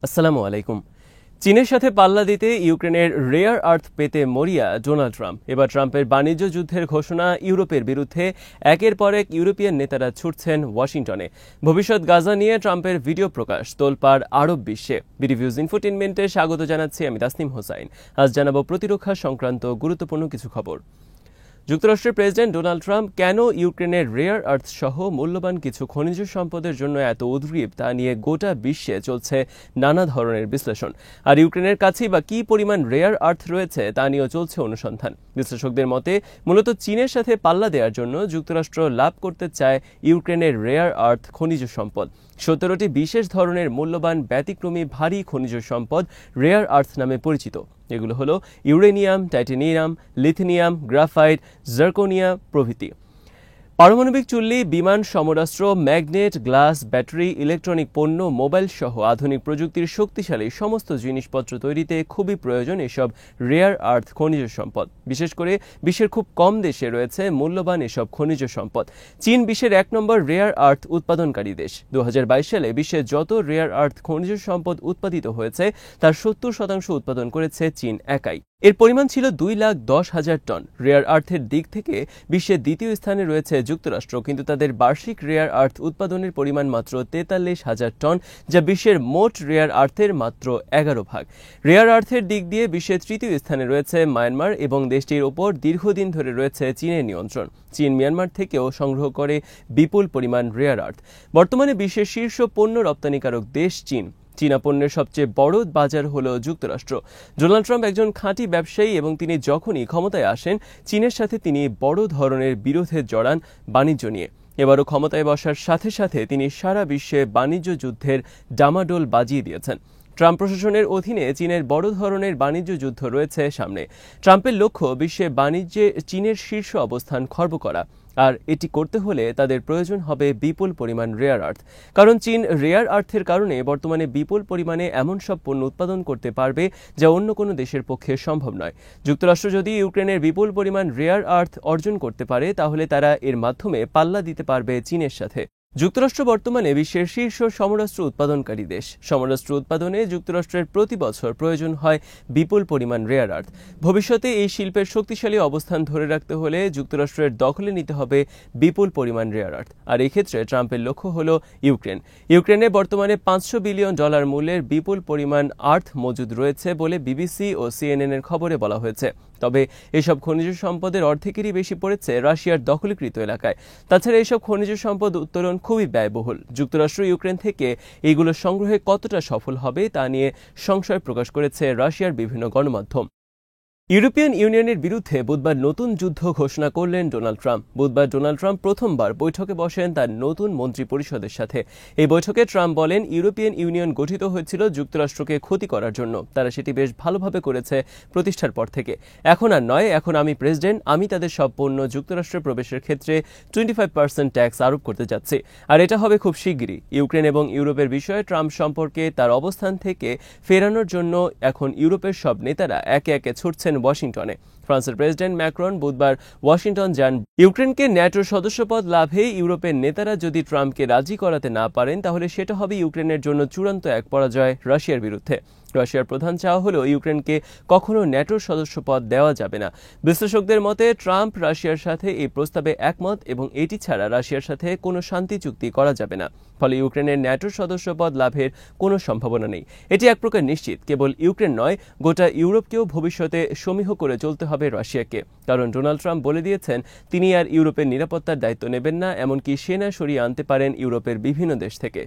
আসসালামু আলাইকুম। চীনের সাথে পাল্লা দিতে ইউক্রেনের রেয়ার আর্থ পেতে মরিয়া ডোনাল্ড ট্রাম্প। এবার ট্রাম্পের বাণিজ্য যুদ্ধের ঘোষণা, ইউরোপের বিরুদ্ধে একের পর এক ইউরোপিয়ান নেতারা ছুটছেন ওয়াশিংটনে। ভবিষ্যৎ গাজা নিয়ে ট্রাম্পের ভিডিও প্রকাশ, তোলপাড় আরব বিশ্বে। বিডিভিউজ ইনফোটেইনমেন্টে স্বাগত জানাচ্ছি আমি তাসনিম হোসাইন। আজ জানাবো প্রতিরক্ষা সংক্রান্ত গুরুত্বপূর্ণ কিছু খবর। যুক্তরাষ্ট্রের প্রেসিডেন্ট ডোনাল্ড ট্রাম্প কেন ইউক্রেনের রেয়ার আর্থ সহ মূল্যবান কিছু খনিজ সম্পদের জন্য এত উদ্গ্রীব তা নিয়ে গোটা বিশ্বে চলছে নানা ধরনের বিশ্লেষণ। আর ইউক্রেনের কাছেই বা কী পরিমাণ রেয়ার আর্থ রয়েছে তা নিয়েও চলছে অনুসন্ধান। বিশ্লেষকদের মতে মূলত চীনের সাথে পাল্লা দেওয়ার জন্য যুক্তরাষ্ট্র লাভ করতে চায় ইউক্রেনের রেয়ার আর্থ খনিজ সম্পদ। 17টি বিশেষ ধরনের মূল্যবান ব্যতিক্রমী ভারী খনিজ সম্পদ রেয়ার আর্থ নামে পরিচিত। এগুলো হলো ইউরেনিয়াম, টাইটেনিয়াম, লিথিনিয়াম, গ্রাফাইট, জার্কোনিয়া প্রভৃতি। পারমাণবিক চুল্লি, বিমান সমরাস্ত্র, ম্যাগনেট, গ্লাস, ব্যাটারি, ইলেকট্রনিক পণ্য, মোবাইল সহ আধুনিক প্রযুক্তির শক্তিশালী সমস্ত জিনিসপত্র তৈরিতে খুবই প্রয়োজন এসব রেয়ার আর্থ খনিজ সম্পদ। বিশেষ করে বিশ্বের খুব কম দেশে রয়েছে মূল্যবান এসব খনিজ সম্পদ। চীন বিশ্বের 1 নম্বর রেয়ার আর্থ উৎপাদনকারী দেশ। 2022 সালে বিশ্বে যত রেয়ার আর্থ খনিজ সম্পদ উৎপাদিত হয়েছে তার 70% উৎপাদন করেছে চীন একাই। এর পরিমাণ ছিল 2,10,000 টন। রেয়ার আর্থের দিক থেকে বিশ্বের দ্বিতীয় স্থানে রয়েছে যুক্তরাষ্ট্র, কিন্তু তাদের বার্ষিক রেয়ার আর্থ উৎপাদনের পরিমাণ মাত্র 43,000 টন, যা বিশ্বের মোট রেয়ার আর্থের মাত্র 11 ভাগ। রেয়ার আর্থের দিক দিয়ে বিশ্বের তৃতীয় স্থানে রয়েছে মায়ানমার এবং দেশটির ওপর দীর্ঘদিন ধরে রয়েছে চীনের নিয়ন্ত্রণ। চীন মিয়ানমার থেকেও সংগ্রহ করে বিপুল পরিমাণ রেয়ার আর্থ। বর্তমানে বিশ্বের শীর্ষ পণ্য রপ্তানিকারক দেশ চীন। চীনা পণ্যের সবচেয়ে বড় বাজার হল যুক্তরাষ্ট্র। ডোনাল্ড ট্রাম্প একজন খাঁটি ব্যবসায়ী এবং তিনি যখনই ক্ষমতায় আসেন চীনের সাথে তিনি বড় ধরনের বিরোধে জড়ান বাণিজ্য নিয়ে। এবারও ক্ষমতায় বসার সাথে সাথে তিনি সারা বিশ্বে বাণিজ্য যুদ্ধের ডামাডোল বাজিয়ে দিয়েছেন। ট্রাম্প প্রশাসনের অধীনে চীনের বড় ধরনের বাণিজ্য যুদ্ধ রয়েছে সামনে। ট্রাম্পের লক্ষ্য বিশ্বে বাণিজ্যে চীনের শীর্ষ অবস্থান খর্ব করা, আর এটি করতে হলে তাদের প্রয়োজন হবে বিপুল পরিমাণ রেয়ার আর্থ। কারণ চীন রেয়ার আর্থের কারণে বর্তমানে বিপুল পরিমাণে এমন সব পণ্য উৎপাদন করতে পারবে যা অন্য কোনো দেশের পক্ষে সম্ভব নয়। যুক্তরাষ্ট্র যদি ইউক্রেনের বিপুল পরিমাণ রেয়ার আর্থ অর্জন করতে পারে তাহলে তারা এর মাধ্যমে পাল্লা দিতে পারবে চীনের সাথে। যুক্তরাষ্ট্র বর্তমানে বিশ্বের শীর্ষ সমরাস্ত্র উৎপাদনকারী দেশ। সমরাস্ত্র উৎপাদনে যুক্তরাষ্ট্রের প্রতি বছর প্রয়োজন হয় বিপুল পরিমাণ রেয়ার আর্থ। ভবিষ্যতে এই শিল্পের শক্তিশালী অবস্থান ধরে রাখতে হলে যুক্তরাষ্ট্রের দখলে নিতে হবে বিপুল পরিমাণ রেয়ার আর্থ। আর এক্ষেত্রে ট্রাম্পের লক্ষ্য হল ইউক্রেন। ইউক্রেনে বর্তমানে $500 বিলিয়ন মূল্যের বিপুল পরিমাণ আর্থ মজুদ রয়েছে বলে বিবিসি ও CNN এর খবরে বলা হয়েছে। তবে এসব খনিজ সম্পদের অর্ধেকেরই বেশি পড়েছে রাশিয়ার দখলীকৃত এলাকায়। তাছাড়া এসব খনিজ সম্পদ উত্তোলন খুবই ব্যয়বহুল। যুক্তরাষ্ট্র ইউক্রেন থেকে এইগুলো সংগ্রহে কতটা সফল হবে তা নিয়ে সংশয় প্রকাশ করেছে রাশিয়ার বিভিন্ন গণমাধ্যম। ইউরোপিয়ান ইউনিয়নের বিরুদ্ধে বুধবার নতুন যুদ্ধ ঘোষণা করলেন ডোনাল্ড ট্রাম্প। বুধবার ডোনাল্ড ট্রাম্প প্রথমবার বৈঠকে বসেন তার নতুন মন্ত্রী পরিষদের সাথে। এই বৈঠকে ট্রাম্প বলেন, ইউরোপিয়ান ইউনিয়ন গঠিত হয়েছিল যুক্তরাষ্ট্রকে ক্ষতি করার জন্য। তারা সেটি বেশ ভালোভাবে করেছে প্রতিষ্ঠার পর থেকে। এখন আর নয়, এখন আমি প্রেসিডেন্ট, আমি তাদের সব পণ্য যুক্তরাষ্ট্রে প্রবেশের ক্ষেত্রে 25% ট্যাক্স আরোপ করতে যাচ্ছি। আর এটা হবে খুব শিগগিরই। ইউক্রেন এবং ইউরোপের বিষয়ে ট্রাম্প সম্পর্কে তার অবস্থান থেকে ফেরানোর জন্য এখন ইউরোপের সব নেতারা একে একে ছুটছেন ওয়াশিংটনে। ফ্রান্সের প্রেসিডেন্ট ম্যাক্রন বুধবার ওয়াশিংটন যান। ইউক্রেনকে ন্যাটোর সদস্যপদ লাভে ইউরোপের নেতারা যদি ট্রাম্পকে রাজি করাতে না পারেন তাহলে সেটা হবে ইউক্রেনের জন্য চূড়ান্ত এক পরাজয় রাশিয়ার বিরুদ্ধে। রাশিয়ার প্রধান চাওয়া হলো ইউক্রেনকে কখনো ন্যাটোর সদস্যপদ দেওয়া যাবে না। বিশ্লেষকদের মতে ট্রাম্প রাশিয়ার সাথে এই প্রস্তাবে একমত এবং এটি ছাড়া রাশিয়ার সাথে কোনো শান্তি চুক্তি করা যাবে না। ফলে ইউক্রেনের ন্যাটোর সদস্যপদ লাভের কোনো সম্ভাবনা নেই। এটি এক প্রকার নিশ্চিত। কেবল ইউক্রেন নয়, গোটা ইউরোপকেও ভবিষ্যতে সমীহ করে চলতে হবে রাশিয়াকে। কারণ ডোনাল্ড ট্রাম্প বলে দিয়েছেন তিনি আর ইউরোপের নিরাপত্তার দায়িত্ব নেবেন না, এমনকি সেনা সরিয়ে আনতে পারেন ইউরোপের বিভিন্ন দেশ থেকে।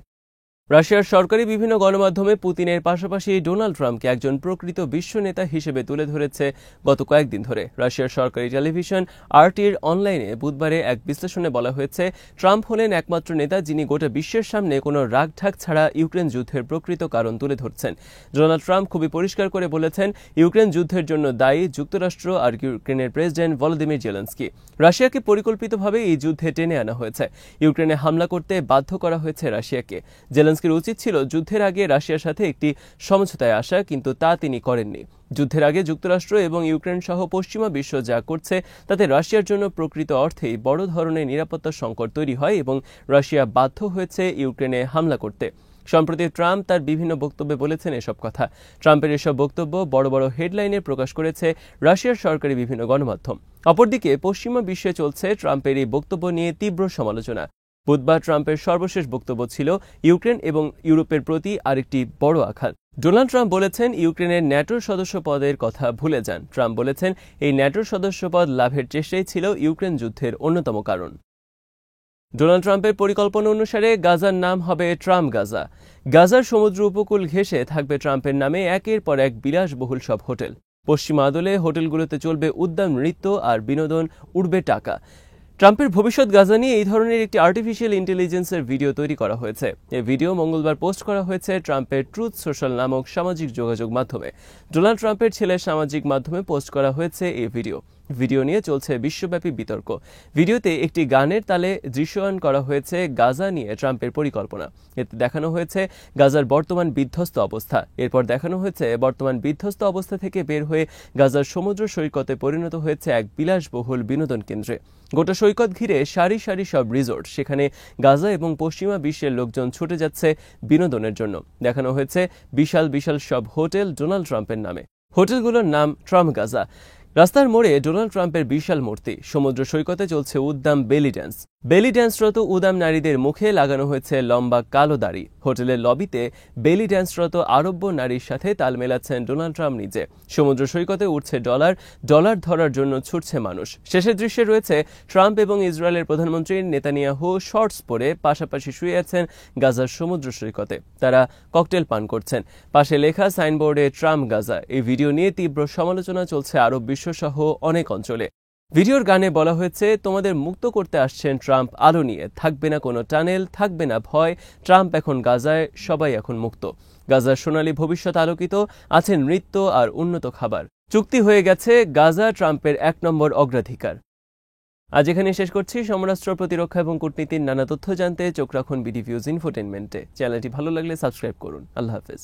রাশিয়ার সরকারি বিভিন্ন গণমাধ্যমে পুতিনের পাশাপাশি ডোনাল্ড ট্রাম্পকে একজন প্রকৃত বিশ্ব নেতা হিসেবে তুলে ধরেছে গত কয়েকদিন ধরে। রাশিয়ার সরকারি টেলিভিশন RT-র অনলাইনে বুধবারে এক বিশ্লেষণে বলা হয়েছে, ট্রাম্প হলেন একমাত্র নেতা যিনি গোটা বিশ্বের সামনে কোনো রাগঢাক ছাড়া ইউক্রেন যুদ্ধের প্রকৃত কারণ তুলে ধরছেন। ডোনাল্ড ট্রাম্প খুবই পরিষ্কার করে বলেছেন, ইউক্রেন যুদ্ধের জন্য দায়ী যুক্তরাষ্ট্র আর ইউক্রেনের প্রেসিডেন্ট ভলোদিমির জেলেনস্কি। রাশিয়াকে পরিকল্পিতভাবে এই যুদ্ধে টেনে আনা হয়েছে। ইউক্রেনে হামলা করতে বাধ্য করা হয়েছে রাশিয়াকে। জেলেনস্কির উচিত ছিল যুদ্ধের আগে রাশিয়ার সাথে একটি সমঝোতায় আসা, কিন্তু তা তিনি করেননি। যুদ্ধের আগে যুক্তরাষ্ট্র এবং ইউক্রেন সহ পশ্চিমা বিশ্ব যা করছে তাতে রাশিয়ার জন্য প্রকৃত অর্থেই বড় ধরনের নিরাপত্তা সংকট তৈরি হয় এবং রাশিয়া বাধ্য হয়েছে ইউক্রেনে হামলা করতে। সম্প্রতি ট্রাম্প তার বিভিন্ন বক্তব্যে বলেছেন এসব কথা। ট্রাম্পের এসব বক্তব্য বড় বড় হেডলাইনে প্রকাশ করেছে রাশিয়ার সরকারি বিভিন্ন গণমাধ্যম। অপরদিকে পশ্চিমা বিশ্বে চলছে ট্রাম্পের এই বক্তব্য নিয়ে তীব্র সমালোচনা। বুধবার ট্রাম্পের সর্বশেষ বক্তব্য ছিল ইউক্রেন এবং ইউরোপের প্রতি আরেকটি বড় আঘাত। ডোনাল্ড ট্রাম্প বলেছেন, ইউক্রেনের ন্যাটোর সদস্য পদের কথা ভুলে যান। ট্রাম্প বলেছেন, এই ন্যাটোর সদস্যপদ লাভের চেষ্টাই ছিল ইউক্রেন যুদ্ধের অন্যতম কারণ। ডোনাল্ড ট্রাম্পের পরিকল্পনা অনুসারে গাজার নাম হবে ট্রাম্প গাজা। গাজার সমুদ্র উপকূল ঘেঁষে থাকবে ট্রাম্পের নামে একের পর এক বিলাসবহুল সব হোটেল। পশ্চিমা আদলে হোটেলগুলোতে চলবে উদ্দাম নৃত্য আর বিনোদন, উড়বে টাকা। ট্রাম্পের ভবিষ্যৎ গাজা নিয়ে এই ধরনের একটি আর্টিফিশিয়াল ইন্টেলিজেন্সের ভিডিও তৈরি করা হয়েছে। এই ভিডিও মঙ্গলবার পোস্ট করা হয়েছে ট্রাম্পের ট্রুথ সোশ্যাল নামক সামাজিক যোগাযোগ মাধ্যমে। ডোনাল্ড ট্রাম্পের ছেলের সামাজিক মাধ্যমে পোস্ট করা হয়েছে এই ভিডিও নিয়ে চলছে বিশ্বব্যাপী বিতর্ক। ভিডিওতে একটি গানের তালে দৃশ্যায়ন করা হয়েছে গাজা নিয়ে ট্রাম্পের পরিকল্পনা। এতে দেখানো হয়েছে গাজার বর্তমান বিধ্বস্ত অবস্থা। এরপর দেখানো হয়েছে বর্তমান বিধ্বস্ত অবস্থা থেকে বের হয়ে গাজার সমুদ্র সৈকতে পরিণত হয়েছে এক বিলাসবহুল বিনোদন কেন্দ্রে। গোটা সৈকত ঘিরে সারি সারি সব রিসোর্ট, সেখানে গাজা এবং পশ্চিমা বিশ্বের লোকজন ছুটে যাচ্ছে বিনোদনের জন্য। দেখানো হয়েছে বিশাল বিশাল সব হোটেল ডোনাল্ড ট্রাম্পের নামে। হোটেলগুলোর নাম ট্রাম্প গাজা। রাস্তার মোড়ে ডোনাল্ড ট্রাম্পের বিশাল মূর্তি। সমুদ্র সৈকতে চলছে উদ্দাম বেলি ড্যান্সরত উদাম নারীদের মুখে লাগানো হয়েছে লম্বা কালো দাড়ি। হোটেলের লবিতে বেলি ড্যান্সরত আরব্য নারীর সাথে তাল মেলাচ্ছেন ডোনাল্ড ট্রাম্প নিজে। সমুদ্র সৈকতে উঠছে ডলার ধরার জন্য ছুটছে মানুষ। শেষের দৃশ্যে রয়েছে ট্রাম্প এবং ইসরায়েলের প্রধানমন্ত্রী নেতানিয়াহু শর্টস পরে পাশাপাশি শুয়ে আছেন গাজার সমুদ্র সৈকতে। তারা ককটেল পান করছেন। পাশে লেখা সাইনবোর্ডে ট্রাম্প গাজা। এই ভিডিও নিয়ে তীব্র সমালোচনা চলছে আরব বিশ্বসহ অনেক অঞ্চলে। ভিডিওর গানে বলা হয়েছে, তোমাদের মুক্ত করতে আসছেন ট্রাম্প আলো নিয়ে, থাকবে না কোনো টানেল, থাকবে না ভয়, ট্রাম্প এখন গাজায়, সবাই এখন মুক্ত। গাজার সোনালী ভবিষ্যৎ আলোকিত, আছে নৃত্য আর উন্নত খাবার। চুক্তি হয়ে গেছে গাজা ট্রাম্পের 1 নম্বর অগ্রাধিকার। আজ এখানে শেষ করছি। সমরাস্ত্র প্রতিরক্ষা এবং কূটনীতির নানা তথ্য জানতে চোখ রাখুন বিডি ভিউজ ইনফোটেনমেন্টে। চ্যানেলটি ভালো লাগলে সাবস্ক্রাইব করুন। আল্লাহ হাফেজ।